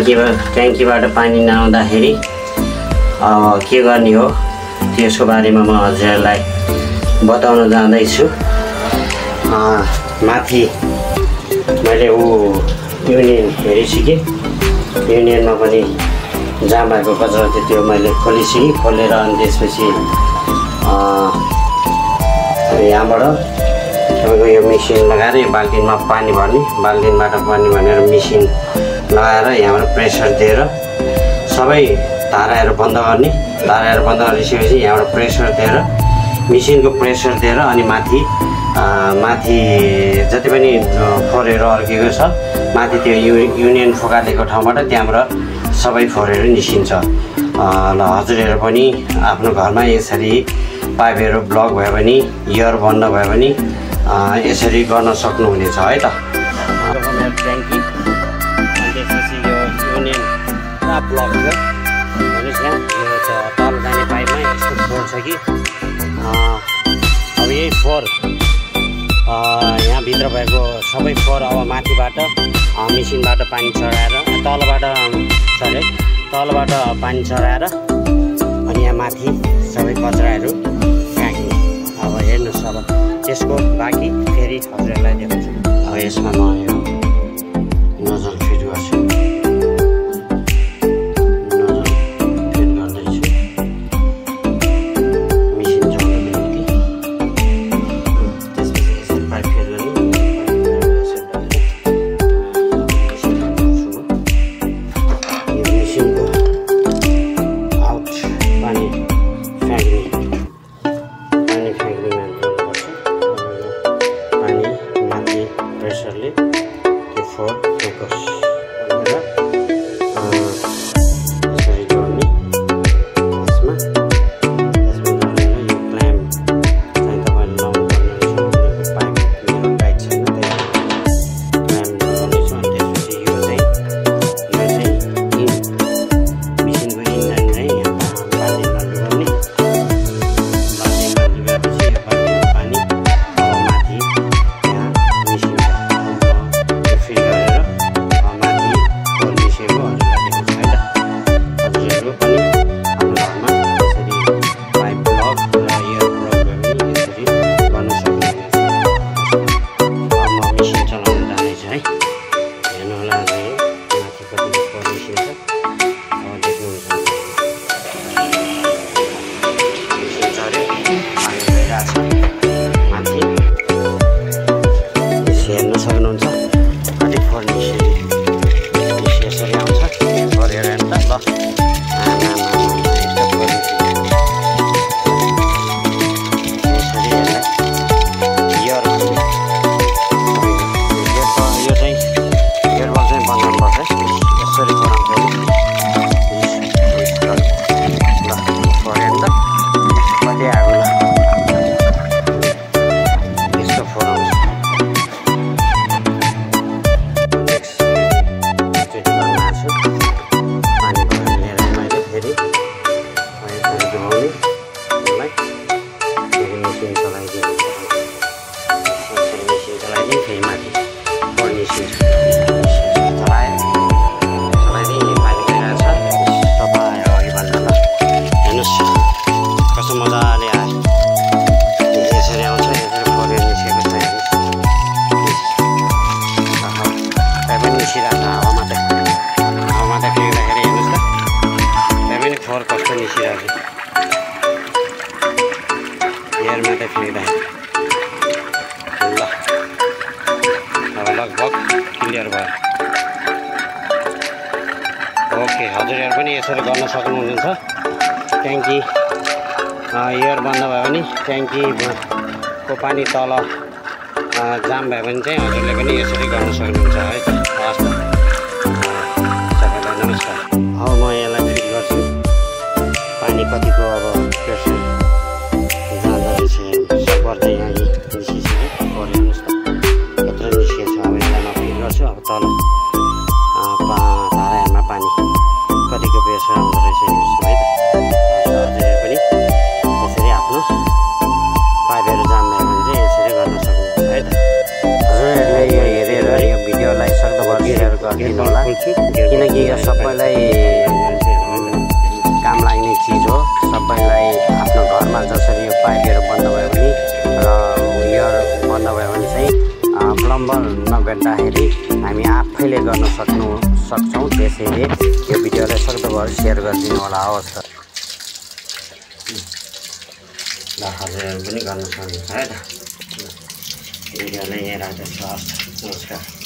ट्याङ्कीबाट पानी नआउँदाखेरि अब के गर्ने हो त्यसको बारेमा म हजुरहरूलाई बताउन जाँदैछु। माथि मैले युनियन हेरिसकेँ, युनियनमा पनि जाम भएको कचरा थियो त्यो मैले खोलिसकेँ। खोलेर अनि त्यसपछि यहाँबाट तपाईँको यो मेसिन लगाएर यो बाल्टिनमा पानी भर्ने, बाल्टिनबाट पानी भनेर मेसिन लगाएर यहाँबाट प्रेसर दिएर सबै धाराहरू बन्द गर्ने, धाराहरू बन्द गरिसकेपछि यहाँबाट प्रेसर दिएर मेसिनको प्रेसर दिएर अनि माथि जति पनि फोहोरहरू अड्केको छ माथि त्यो युनियन फुकालेको ठाउँबाट त्यहाँबाट सबै फोहोरहरू निस्किन्छ। ल हजुरहरू पनि आफ्नो घरमा यसरी पाइपहरू ब्लक भयो भने, एयर बन्द भयो भने यसरी गर्न सक्नुहुनेछ है त। ट्याङ्की त्यसपछि यो युनियन पुरा ब्लक छ हेर्नुहोस् यहाँ, यो तल जाने पाइपमा यस्तो फोहोर छ कि अब यही फोहोर यहाँभित्र भएको सबै फोहोर अब माथिबाट मेसिनबाट पानी चढाएर तलबाट पानी चढाएर अनि यहाँ माथि सबै कचराहरू फ्याँक्ने। अब हेर्नुहोस् अब त्यसको बाँकी फेरि हजुरहरूलाई देखाउँछु। अब यसमा म यो नजल फिट गर्छु, नजल फिट गर्दैछु मेसिन चलाउनको निम्ति। त्यसपछि यसरी पाइप फिट गर्ने, यो मेसिनको आउट पानी फ्याँक्नेमा गर्नुपर्छ। पानी माथि प्रेसरले त्यो फोहोर फ्याँकोस् भनेर यसरी जोड्ने। यसमा जोडेर यो क्ल्याम्प चाहिँ तपाईँले लाउनु पर्ने रहेछ। पाइप मेरो टाइट छैन, त्यही क्ल्याम्प लगाउनेछु। अनि त्यसपछि यो चाहिँ मेसिनको इन्जन चाहिँ यहाँ बाल्टिनमा डुबाउने, बाल्टिनमा डुबाएपछि यो बाल्टिनमा पानी माथि यहाँ निस्किन्छ। फिल गरेर माथि फोहोर निस्केको हजुरलाई देखाउँछु है त। हजुरहरू पनि आफ्नो घरमा यसरी पाइप ब्लक र एयर ब्लक भयो भने यसरी गर्न सक्नुहुनेछ। म मेसिन चलाउन जाँदैछु है, हेर्नु होला। चाहिँ माथि कतिको फोहोर निस्किन्छ अब देख्नुहुन्छ। मेसिन चढ्यो, पानी गइरहेछ माथि, हेर्न सक्नुहुन्छ कति फोहोर निस्कियो। यसरी आउँछ गरेर हेर्नु त। ल यस्तो फोहोर निस्कियो। यसरी यसलाई एयर यो चाहिँ एयरबल चाहिँ बन्द गर्नुपर्छ। यसरी गराउँछ ल फोहोर हेर्नु त कति आएको। ल यस्तो फोहोर आउँछ। पानी भरेर लिएर मैले फेरि यसरी डुबाउने यसलाई। फेरि मेसिन चलाइदिएँ, फेरि माथि फोहोर निस्किन्छ। चलाइदिएँ, पानी गइरहेछ, सफा आयो अघि भन्दा। ल हेर्नुहोस् कस्तो मजाले आयो। यसरी आउँछ, यसरी फोहोर निस्केको छ हेर्नुहोस्। त्यहाँ पनि निस्किरहेको छ हावामा त फ्याँक्दाखेरि हेर्नुहोस् त। त्यहाँ पनि फोहोर कस्तो निस्किरहेको छ एयरमा त फ्याँक्दाखेरि। ल अब लगभग क्लियर भयो। ओके, हजुरहरू पनि यसरी गर्न सक्नुहुन्छ। ट्याङ्की एयर बन्द भयो भने, ट्याङ्कीको पानी तल जाम भयो भने चाहिँ हजुरले पनि यसरी गर्न सक्नुहुन्छ है त। हस् त, सबैलाई नमस्कार। अब म यसलाई फिट गर्छु। पानी कतिको अब प्रेसर जाँदो रहेछ सकभर चाहिँ यहाँ निस्किसक्यो। हेर्नुहोस् त यत्रो निस्किएको छ। अब यसलाई म फिट गर्छु। अब तल धाराहरूमा पानी कतिको प्रेसर आउँदो रहेछ हेर्नुहोस् है त। हजुरहरू पनि यसरी आफ्नो पाइपहरू जाम भयो भने चाहिँ यसरी गर्न सक्नुहुन्छ है त। हजुरहरूले यो हेरेर यो भिडियोलाई सक्दो सेयर गरिदिनु होला। किनकि यो सबैलाई काम लाग्ने चिज हो। सबैलाई आफ्नो घरमा जसरी यो पाइपहरू बन्द भयो भने र यो बन्द भयो भने चाहिँ प्लम्बर नभेट्दाखेरि हामी आफैले गर्न सक्छौँ। त्यसैले यो भिडियोलाई सक्दोभर सेयर गरिदिनु होला। हवस् त ल हजुरहरू पनि गर्न सक्नुहुन्छ है त। भिडियोलाई यहाँ राख्दैछु। हवस् नमस्कार।